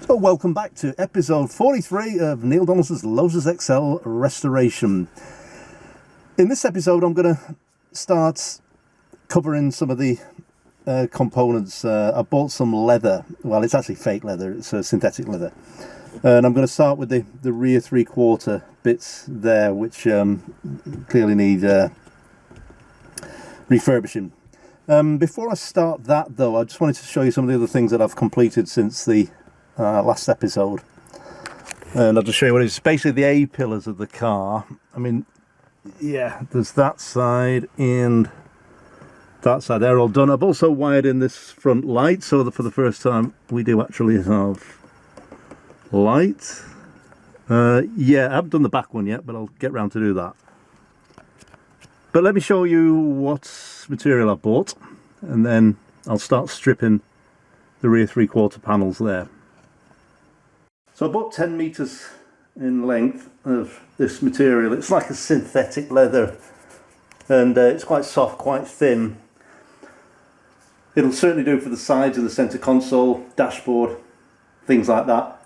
Well, welcome back to episode 43 of Neil Donaldson's Lotus Excel restoration. In this episode, I'm going to start covering some of the components. I bought some leather. Well, it's actually fake leather. It's synthetic leather. And I'm going to start with the rear 3/4 bits there, which clearly need refurbishing. Before I start that, though, I just wanted to show you some of the other things that I've completed since the last episode. And I'll just show you what it is. Basically the A-pillars of the car. I mean, yeah, there's that side and that side. They're all done. I've also wired in this front light, so that for the first time we do actually have light. Yeah, I haven't done the back one yet, but I'll get round to do that. But let me show you what material I bought, and then I'll start stripping the rear 3/4 panels there. So I bought 10 meters in length of this material. It's like a synthetic leather, and it's quite soft, quite thin. It'll certainly do for the sides of the center console, dashboard, things like that.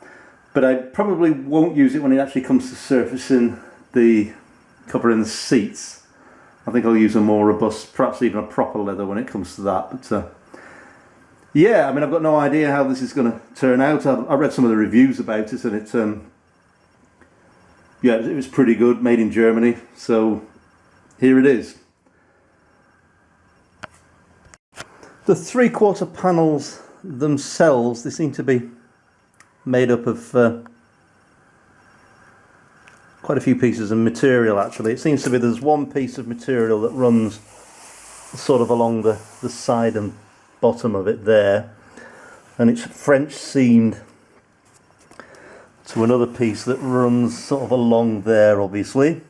But I probably won't use it when it actually comes to surfacing the covering the seats. I think I'll use a more robust, perhaps even a proper leather when it comes to that. But yeah, I mean, I've got no idea how this is going to turn out. I read some of the reviews about it, and it yeah, it was pretty good, made in Germany. So here it is. The 3/4 panels themselves, they seem to be made up of quite a few pieces of material. Actually, it seems to be there's one piece of material that runs sort of along the side and bottom of it there, and it's French seamed to another piece that runs sort of along there, obviously.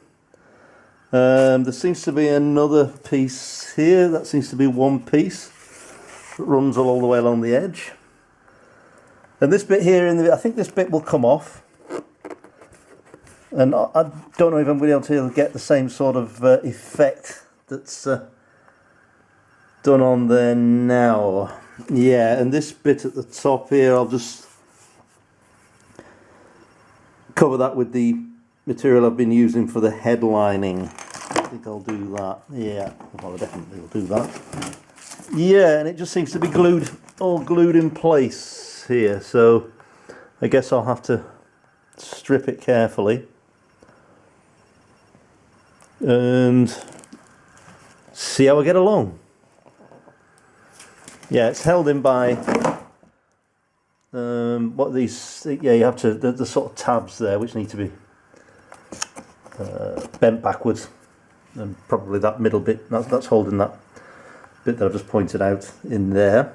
There seems to be another piece here. That seems to be one piece that runs all the way along the edge. And this bit here, I think this bit will come off. And I don't know if I'm going to be able to get the same sort of effect that's done on there now. Yeah, and this bit at the top here, I'll just cover that with the material I've been using for the headlining. I think I'll do that. Yeah, well, I definitely will do that. Yeah, and it just seems to be glued, all glued in place here, so I guess I'll have to strip it carefully and see how I get along. Yeah, it's held in by what these. Yeah, you have to the sort of tabs there, which need to be bent backwards, and probably that middle bit that's holding that bit that I've just pointed out in there.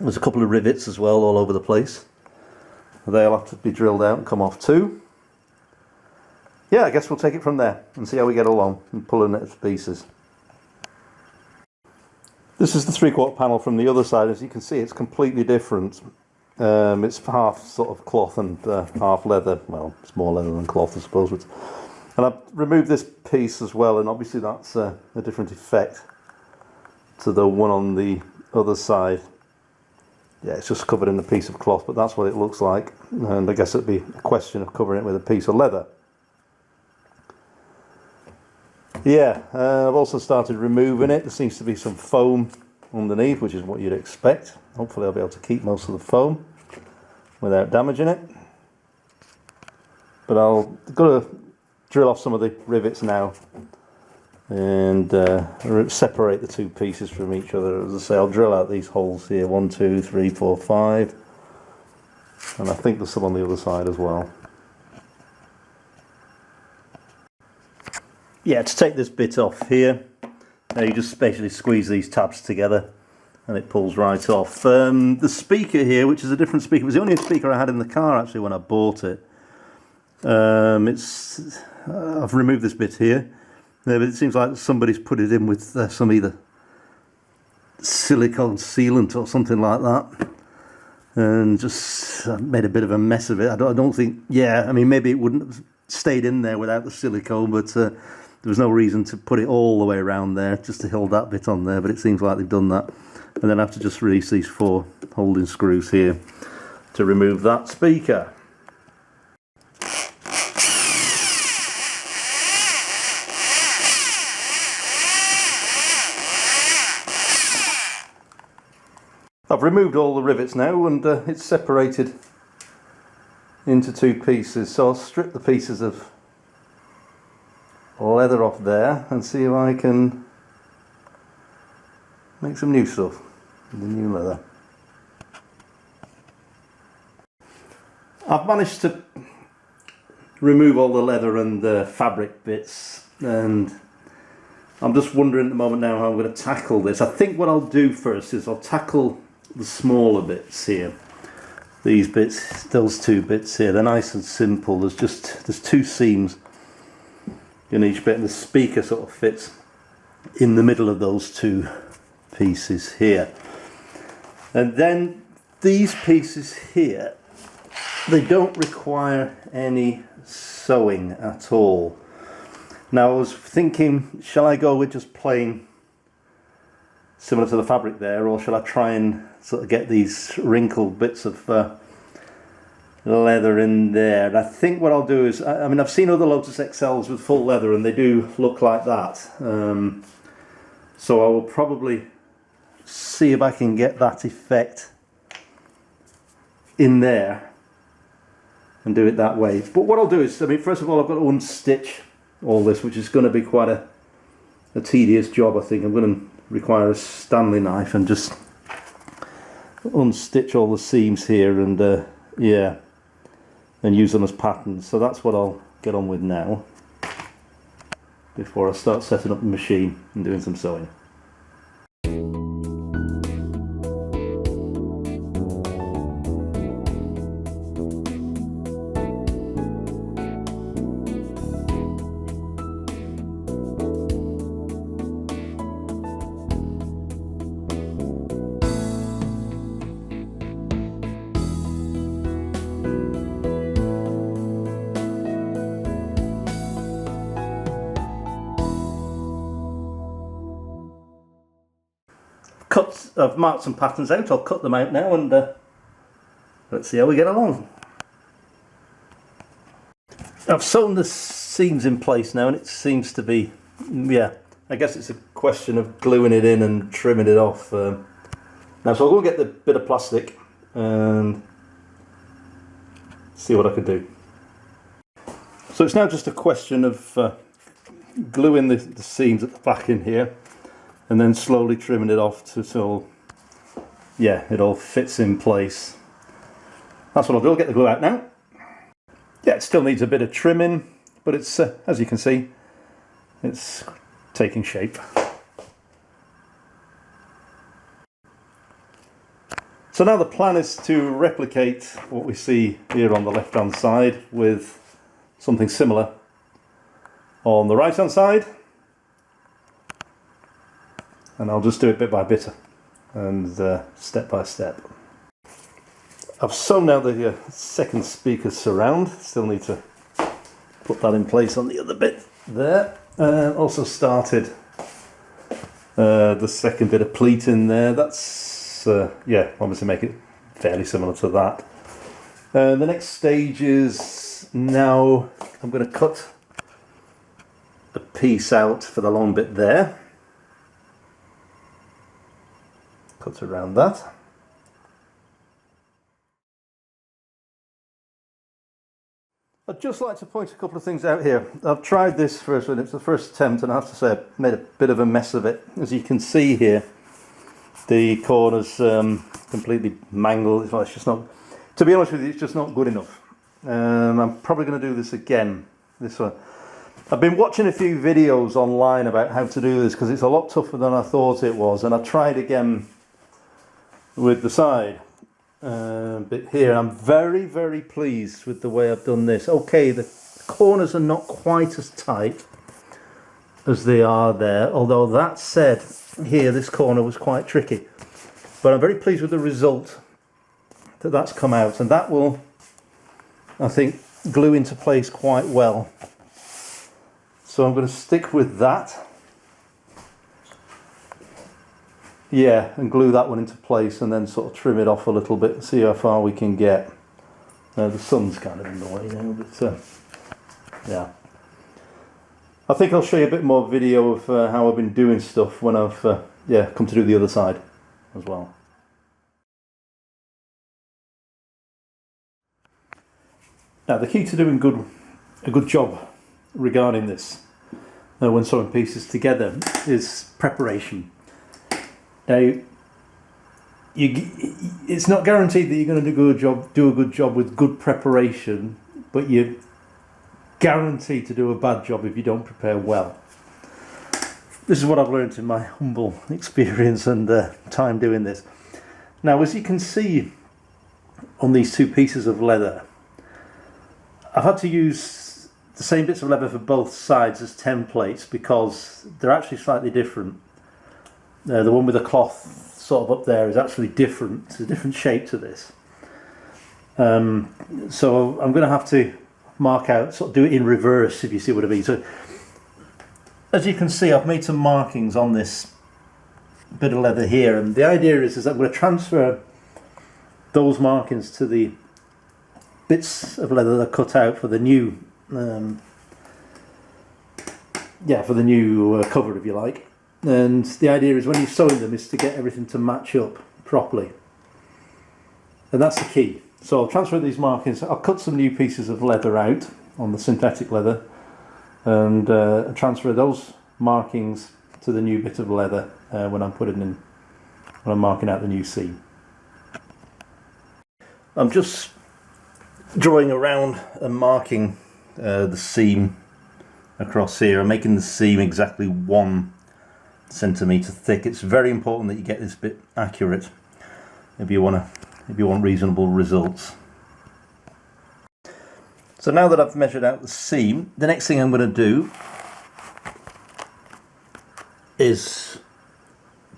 There's a couple of rivets as well all over the place. They'll have to be drilled out and come off too. Yeah, I guess we'll take it from there and see how we get along and pulling it to pieces. This is the 3/4 panel from the other side. As you can see, it's completely different. It's half sort of cloth and half leather. Well, it's more leather than cloth, I suppose. And I've removed this piece as well, and obviously that's a different effect to the one on the other side. Yeah, it's just covered in a piece of cloth, but that's what it looks like. And I guess it'd be a question of covering it with a piece of leather. Yeah, I've also started removing it. There seems to be some foam underneath, which is what you'd expect. Hopefully I'll be able to keep most of the foam without damaging it. But I'll go to drill off some of the rivets now and separate the two pieces from each other. As I say, I'll drill out these holes here, 1, 2, 3, 4, 5, and I think there's some on the other side as well. Yeah, to take this bit off here, you just basically squeeze these tabs together and it pulls right off. The speaker here, which is a different speaker, it was the only speaker I had in the car actually when I bought it. I've removed this bit here, but it seems like somebody's put it in with some either silicone sealant or something like that, and just made a bit of a mess of it. I don't think, yeah, I mean, maybe it wouldn't have stayed in there without the silicone, but there was no reason to put it all the way around there, just to hold that bit on there, but it seems like they've done that. And then I have to just release these 4 holding screws here. to remove that speaker. I've removed all the rivets now, and it's separated into two pieces, so I'll strip the pieces of leather off there and see if I can make some new stuff with the new leather. I've managed to remove all the leather and the fabric bits, and I'm just wondering at the moment now how I'm going to tackle this. I think what I'll do first is I'll tackle the smaller bits here. These bits, those two bits here, they're nice and simple. There's two seams in each bit, and the speaker sort of fits in the middle of those two pieces here. And then these pieces here, they don't require any sewing at all. Now I was thinking, shall I go with just plain similar to the fabric there, or shall I try and sort of get these wrinkled bits of leather in there? And I think what I'll do is, I mean, I've seen other Lotus Excels with full leather and they do look like that. So I will probably see if I can get that effect in there and do it that way. But what I'll do is, I mean, first of all, I've got to unstitch all this, which is going to be quite a tedious job. I think I'm going to require a Stanley knife and just unstitch all the seams here, and yeah, and use them as patterns. So that's what I'll get on with now before I start setting up the machine and doing some sewing. I've marked some patterns out. I'll cut them out now, and let's see how we get along. I've sewn the seams in place now, and it seems to be, yeah, I guess it's a question of gluing it in and trimming it off. Now, so I'll go and get the bit of plastic and see what I can do. So it's now just a question of gluing the seams at the back in here, and then slowly trimming it off so yeah, it all fits in place. That's what I'll do. I'll get the glue out now. Yeah, it still needs a bit of trimming, but it's as you can see, it's taking shape. So now the plan is to replicate what we see here on the left hand side with something similar on the right hand side. And I'll just do it bit by bit and step by step. I've sewn now the second speaker surround. Still need to put that in place on the other bit there. Also started the second bit of pleat in there. That's yeah, obviously make it fairly similar to that. The next stage is now I'm going to cut a piece out for the long bit there. Cut around that. I'd just like to point a couple of things out here. I've tried this first, and it's the first attempt, and I have to say I've made a bit of a mess of it. As you can see here, the corners completely mangled. It's just not, to be honest with you, it's just not good enough. I'm probably going to do this again, this one. I've been watching a few videos online about how to do this, because it's a lot tougher than I thought it was, and I tried again with the side bit here. I'm very, very pleased with the way I've done this. Okay, the corners are not quite as tight as they are there, although that said, here this corner was quite tricky, but I'm very pleased with the result that's come out, and that will, I think, glue into place quite well. So I'm going to stick with that. yeah, and glue that one into place and then sort of trim it off a little bit, see how far we can get. The sun's kind of in the way now, but yeah. I think I'll show you a bit more video of how I've been doing stuff when I've come to do the other side as well. Now the key to doing a good job regarding this when sewing pieces together is preparation. Now it's not guaranteed that you're going to do a good job with good preparation, but you're guaranteed to do a bad job if you don't prepare well. This is what I've learned in my humble experience and time doing this. Now, as you can see on these two pieces of leather, I've had to use the same bits of leather for both sides as templates because they're actually slightly different. The one with the cloth sort of up there is actually different. It's a different shape to this. So I'm going to have to mark out, sort of do it in reverse, if you see what I mean. So as you can see, I've made some markings on this bit of leather here, and the idea is that I'm going to transfer those markings to the bits of leather that are cut out for the new cover, if you like. And the idea is when you're sewing them is to get everything to match up properly, and that's the key. So I'll transfer these markings. I'll cut some new pieces of leather out on the synthetic leather and transfer those markings to the new bit of leather when I'm marking out the new seam. I'm just drawing around and marking the seam across here. I'm making the seam exactly 1 centimetre thick. It's very important that you get this bit accurate if you want reasonable results. So now that I've measured out the seam, the next thing I'm going to do is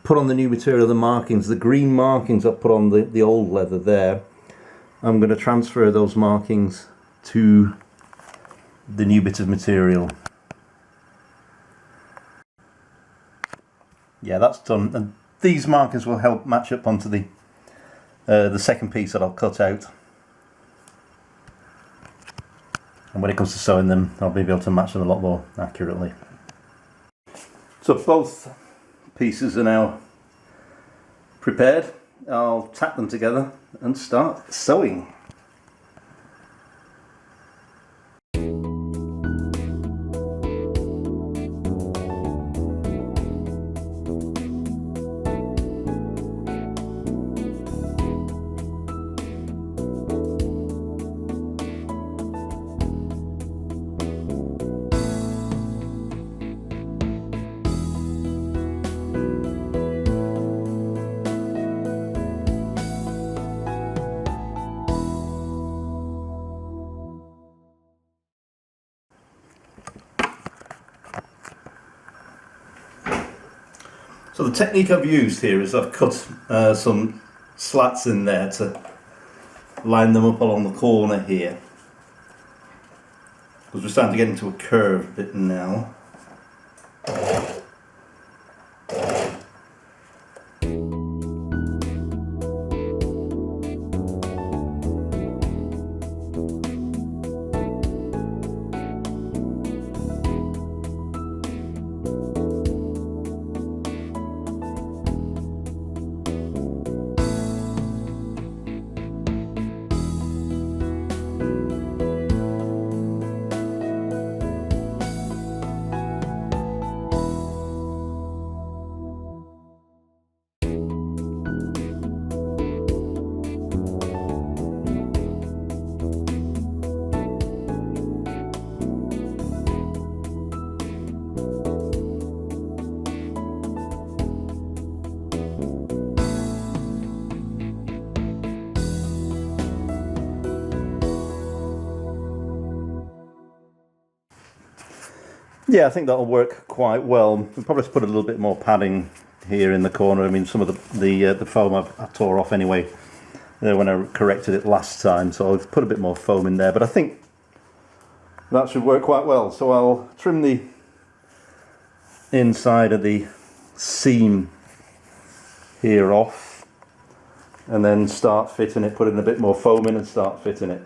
put on the new material, the markings. The green markings I've put on the old leather there. I'm going to transfer those markings to the new bit of material. Yeah, that's done, and these markings will help match up onto the second piece that I'll cut out. And when it comes to sewing them, I'll be able to match them a lot more accurately. So both pieces are now prepared. I'll tack them together and start sewing. So the technique I've used here is I've cut some slats in there to line them up along the corner here, because we're starting to get into a curve bit now. Yeah, I think that'll work quite well. We'll probably put a little bit more padding here in the corner. I mean, some of the foam I tore off anyway when I corrected it last time, so I'll put a bit more foam in there. But I think that should work quite well. So I'll trim the inside of the seam here off, and then start fitting it, put in a bit more foam in and start fitting it.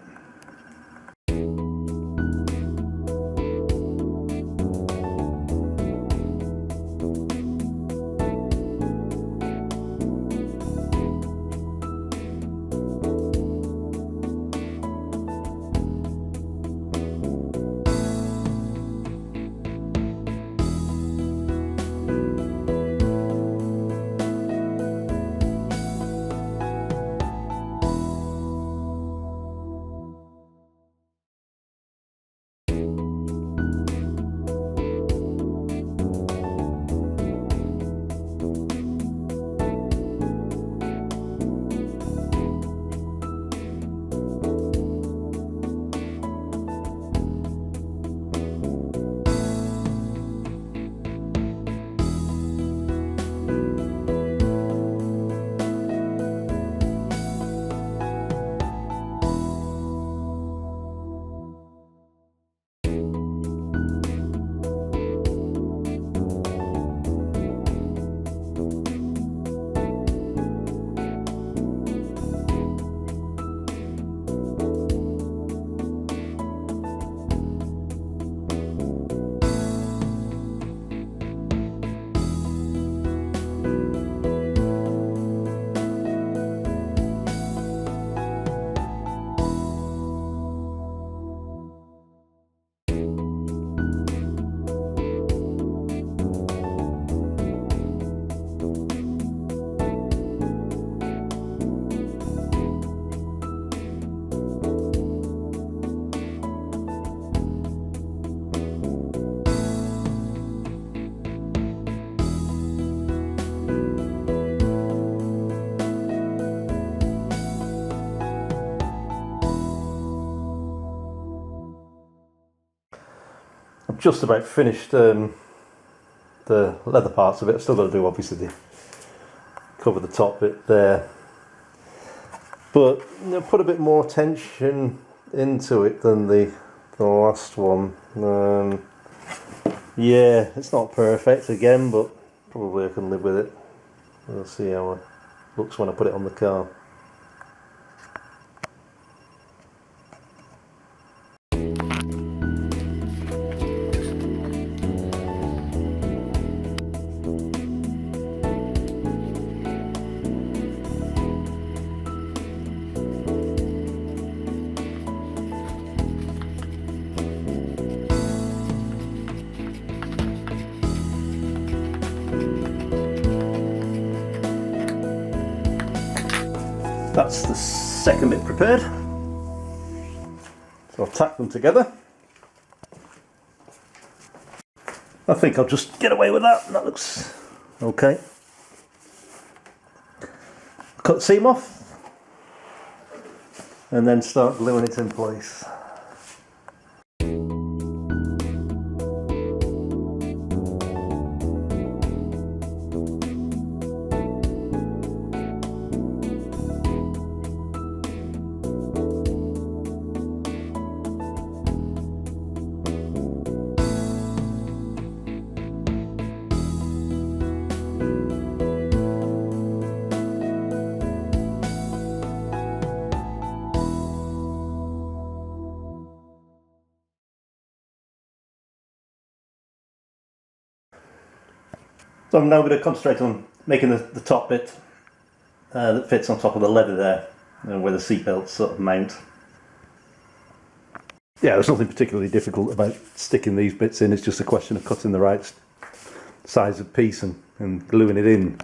Just about finished the leather parts of it. I've still got to do obviously cover the top bit there, but put a bit more attention into it than the last one. Yeah, it's not perfect again, but probably I can live with it. We'll see how it looks when I put it on the car. That's the second bit prepared. So I'll tack them together. I think I'll just get away with that. That looks okay. Cut the seam off and then start gluing it in place. So I'm now going to concentrate on making the top bit that fits on top of the leather there, where the seat belts sort of mount. Yeah, there's nothing particularly difficult about sticking these bits in. It's just a question of cutting the right size of piece and gluing it in.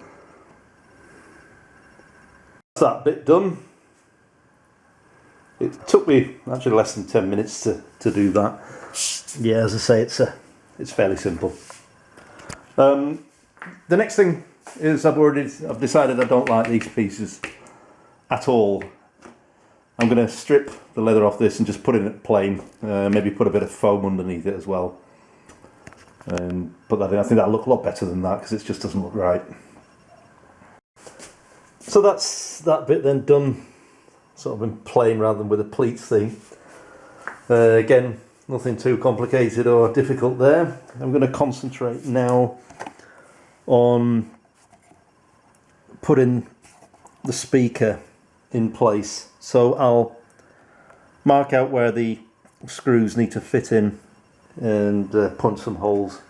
That's that bit done. It took me actually less than 10 minutes to do that. Yeah, as I say, it's fairly simple. The next thing is I've decided I don't like these pieces at all. I'm going to strip the leather off this and just put it in plain. Maybe put a bit of foam underneath it as well. And put that in. I think that'll look a lot better than that because it just doesn't look right. So that's that bit then done, sort of in plain rather than with a pleats thing. Again, nothing too complicated or difficult there. I'm going to concentrate now on putting the speaker in place. So I'll mark out where the screws need to fit in and punch some holes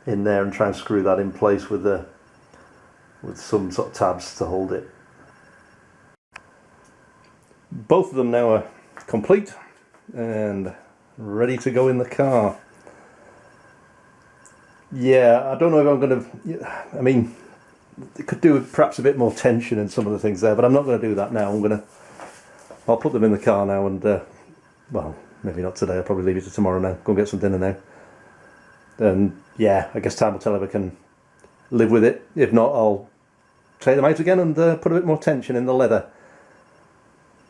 in there and try and screw that in place with some sort of tabs to hold it. Both of them now are complete and ready to go in the car. Yeah, I don't know if I'm going to, I mean, it could do with perhaps a bit more tension in some of the things there, but I'm not going to do that now. I'll put them in the car now and, well, maybe not today, I'll probably leave it to tomorrow now, go and get some dinner now. And yeah, I guess time will tell if I can live with it. If not, I'll take them out again and put a bit more tension in the leather.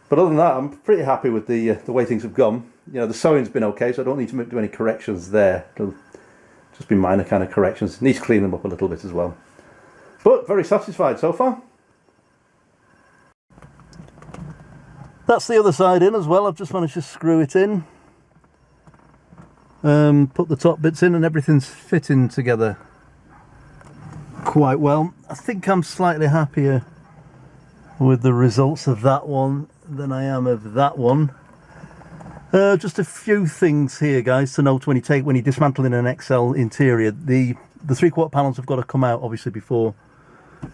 But other than that, I'm pretty happy with the way things have gone. You know, the sewing's been okay, so I don't need to do any corrections there. It'll just be minor kind of corrections. Need to clean them up a little bit as well. But very satisfied so far. That's the other side in as well. I've just managed to screw it in. Put the top bits in and everything's fitting together quite well. I think I'm slightly happier with the results of that one than I am of that one. Just a few things here, guys, to note when you're dismantling an Excel interior. The 3/4 panels have got to come out obviously before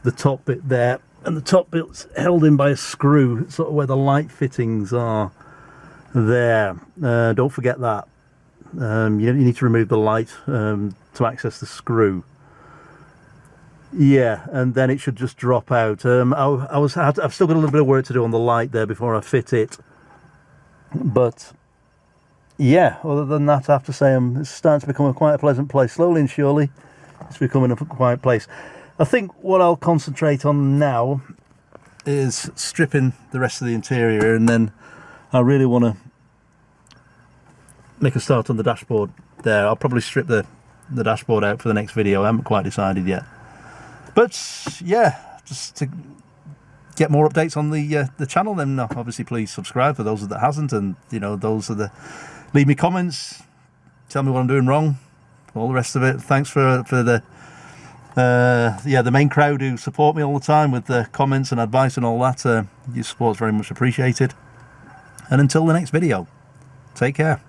the top bit there, and the top bit's held in by a screw, sort of where the light fittings are there. Don't forget that. You need to remove the light to access the screw. Yeah, and then it should just drop out. I've still got a little bit of work to do on the light there before I fit it. But yeah, other than that, I have to say it's starting to become quite a pleasant place. Slowly and surely, it's becoming a quiet place. I think what I'll concentrate on now is stripping the rest of the interior, and then I really want to make a start on the dashboard there. I'll probably strip the dashboard out for the next video. I haven't quite decided yet. But yeah, just to get more updates on the channel, then obviously please subscribe for those that hasn't, and you know, those are leave me comments, tell me what I'm doing wrong, all the rest of it. Thanks for the main crowd who support me all the time with the comments and advice and all that. Your support's very much appreciated. And until the next video, take care.